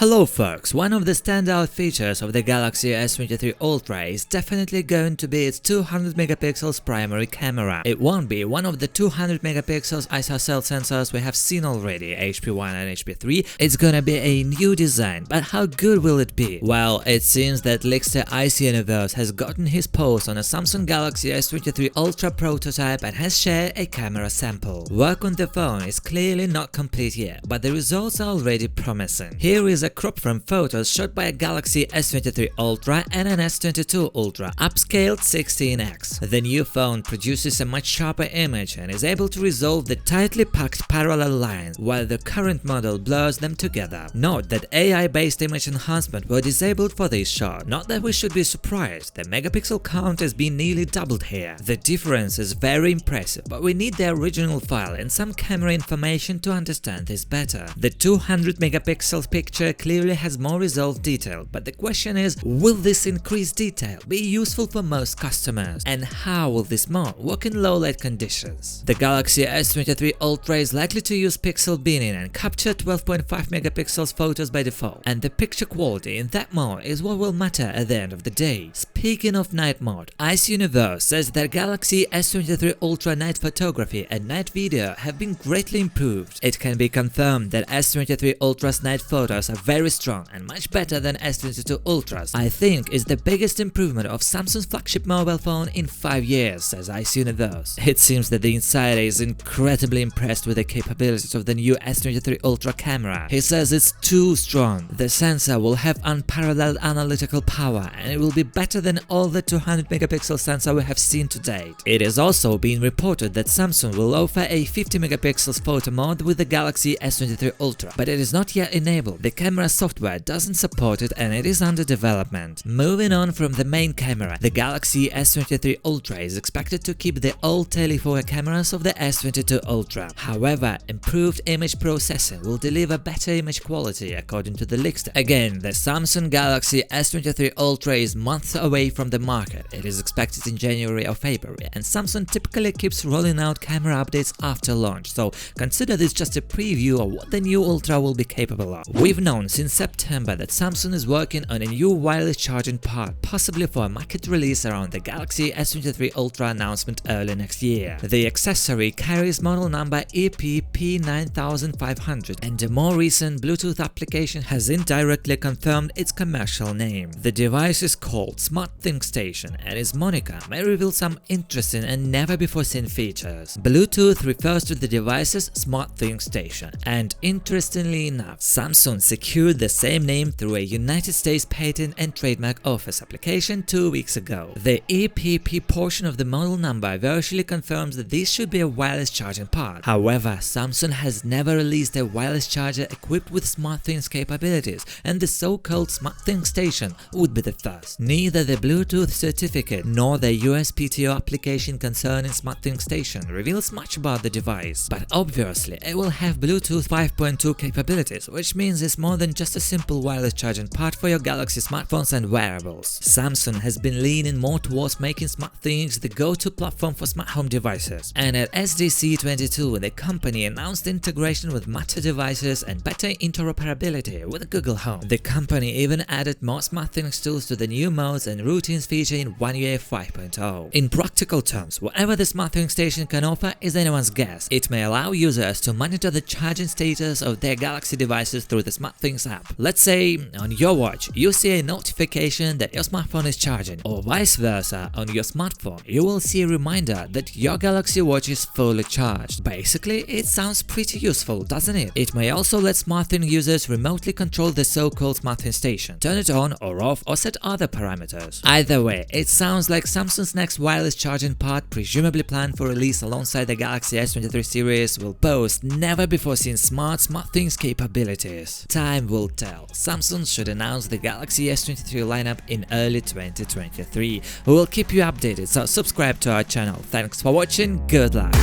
Hello folks, one of the standout features of the Galaxy S23 Ultra is definitely going to be its 200 megapixels primary camera. It won't be one of the 200 megapixels ISO sensors we have seen already, HP1 and HP3, it's gonna be a new design, but how good will it be? Well, it seems that leakster Ice Universe has gotten his paws on a Samsung Galaxy S23 Ultra prototype and has shared a camera sample. Work on the phone is clearly not complete yet, but the results are already promising. Here is a crop from photos shot by a Galaxy S23 Ultra and an S22 Ultra, upscaled 16x. The new phone produces a much sharper image and is able to resolve the tightly packed parallel lines, while the current model blurs them together. Note that AI-based image enhancement were disabled for this shot. Not that we should be surprised, the megapixel count has been nearly doubled here. The difference is very impressive, but we need the original file and some camera information to understand this better. The 200 megapixels picture clearly has more resolved detail, but the question is, will this increased detail be useful for most customers? And how will this mode work in low light conditions? The Galaxy S23 Ultra is likely to use pixel binning and capture 12.5 megapixels photos by default, and the picture quality in that mode is what will matter at the end of the day. Speaking of night mode, Ice Universe says that Galaxy S23 Ultra night photography and night video have been greatly improved. It can be confirmed that S23 Ultra's night photos are very strong and much better than S22 Ultras. I think is the biggest improvement of Samsung's flagship mobile phone in 5 years, says Ice Universe. It seems that the insider is incredibly impressed with the capabilities of the new S23 Ultra camera. He says it's too strong. The sensor will have unparalleled analytical power and it will be better than all the 200 megapixel sensor we have seen to date. It is also being reported that Samsung will offer a 50 megapixels photo mode with the Galaxy S23 Ultra, but it is not yet enabled. The camera software doesn't support it and it is under development. Moving on from the main camera, the Galaxy S23 Ultra is expected to keep the old telephoto cameras of the S22 Ultra. However, improved image processing will deliver better image quality according to the leakster. Again, the Samsung Galaxy S23 Ultra is months away from the market. It is expected in January or February, and Samsung typically keeps rolling out camera updates after launch, so consider this just a preview of what the new Ultra will be capable of. We've known since September that Samsung is working on a new wireless charging part, possibly for a market release around the Galaxy S23 Ultra announcement early next year. The accessory carries model number EPP9500, and a more recent Bluetooth application has indirectly confirmed its commercial name. The device is called Smart ThinkStation, and its moniker may reveal some interesting and never-before-seen features. Bluetooth refers to the device's Smart ThinkStation, and interestingly enough, Samsung secured the same name through a United States Patent and Trademark Office application 2 weeks ago. The EPP portion of the model number virtually confirms that this should be a wireless charging part. However, Samsung has never released a wireless charger equipped with SmartThings capabilities, and the so-called Smart ThinkStation would be the first. Neither the Bluetooth certificate nor the USPTO application concerning Smart ThinkStation reveals much about the device, but obviously it will have Bluetooth 5.2 capabilities, which means it's more than just a simple wireless charging part for your Galaxy smartphones and wearables. Samsung has been leaning more towards making SmartThings the go-to platform for smart home devices, and at S23 the company announced integration with Matter devices and better interoperability with Google Home. The company even added more SmartThings tools to the new modes and routines feature in One UI 5.0. In practical terms, whatever the Smart ThinkStation can offer is anyone's guess. It may allow users to monitor the charging status of their Galaxy devices through the SmartThings app. Let's say on your watch you see a notification that your smartphone is charging, or vice versa, on your smartphone you will see a reminder that your Galaxy Watch is fully charged. Basically, it sounds pretty useful, doesn't it? It may also let SmartThings users remotely control the so-called Smart ThinkStation, turn it on or off, or set other parameters. Either way, it sounds like Samsung's next wireless charging part, presumably planned for release alongside the Galaxy S23 series, will boast never-before-seen SmartThings capabilities. Time will tell. Samsung should announce the Galaxy S23 lineup in early 2023. We will keep you updated, so subscribe to our channel. Thanks for watching, good luck!